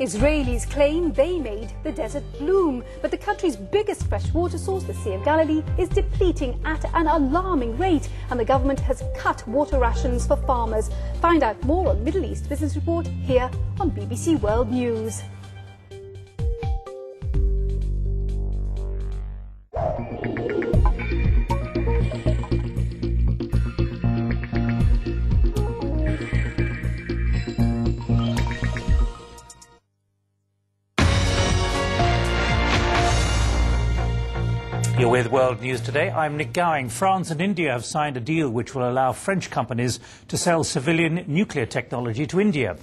Israelis claim they made the desert bloom, but the country's biggest freshwater source, the Sea of Galilee, is depleting at an alarming rate, and the government has cut water rations for farmers. Find out more on Middle East Business Report here on BBC World News. You're with World News Today. I'm Nick Gowing. France and India have signed a deal which will allow French companies to sell civilian nuclear technology to India.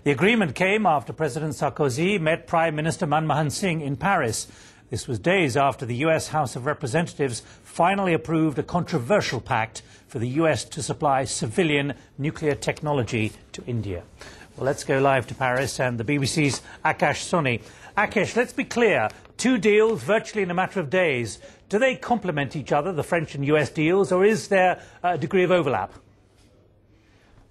The agreement came after President Sarkozy met Prime Minister Manmohan Singh in Paris. This was days after the US House of Representatives finally approved a controversial pact for the US to supply civilian nuclear technology to India. Well, let's go live to Paris and the BBC's Akash Soni. Akash, let's be clear. Two deals virtually in a matter of days. Do they complement each other, the French and US deals, or is there a degree of overlap?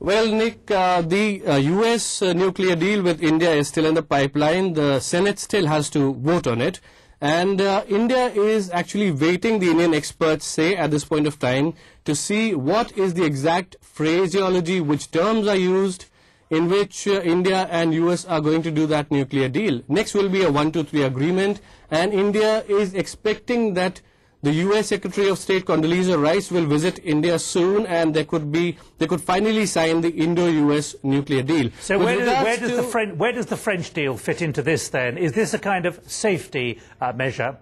Well, Nick, the US nuclear deal with India is still in the pipeline. The Senate still has to vote on it. And India is actually waiting, the Indian experts say, at this point of time, to see what is the exact phraseology, which terms are used, in which India and US are going to do that nuclear deal. Next will be a 1-2-3 agreement, and India is expecting that the US Secretary of State Condoleezza Rice will visit India soon, and they could finally sign the Indo-US nuclear deal. So where does the French deal fit into this then? Is this a kind of safety measure?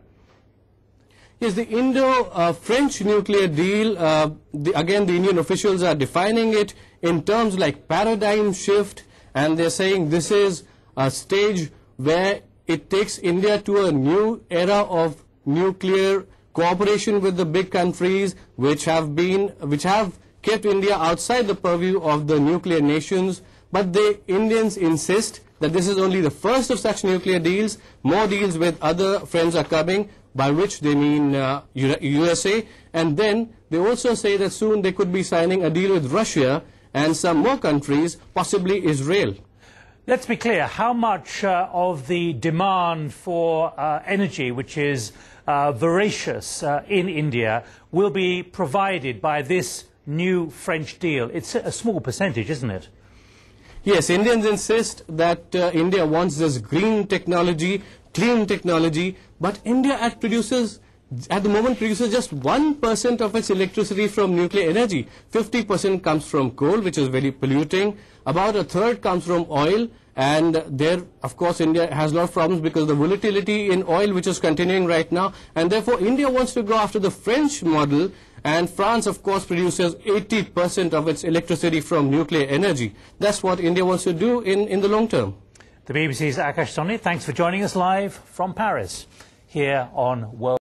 Yes, the Indo-French nuclear deal, again, the Indian officials are defining it in terms like paradigm shift, and they're saying this is a stage where it takes India to a new era of nuclear cooperation with the big countries which have kept India outside the purview of the nuclear nations. But the Indians insist that this is only the first of such nuclear deals. More deals with other friends are coming, by which they mean USA. And then they also say that soon they could be signing a deal with Russia and some more countries, possibly Israel. Let's be clear, how much of the demand for energy, which is voracious in India, will be provided by this new French deal? It's a small percentage, isn't it? Yes, Indians insist that India wants this green technology, clean technology, but India at the moment produces just 1% of its electricity from nuclear energy. 50% comes from coal, which is very polluting. About a third comes from oil, and there, of course, India has a lot of problems because of the volatility in oil, which is continuing right now, and therefore India wants to go after the French model, and France, of course, produces 80% of its electricity from nuclear energy. That's what India wants to do in the long term. The BBC's Akash Soni, thanks for joining us live from Paris, here on World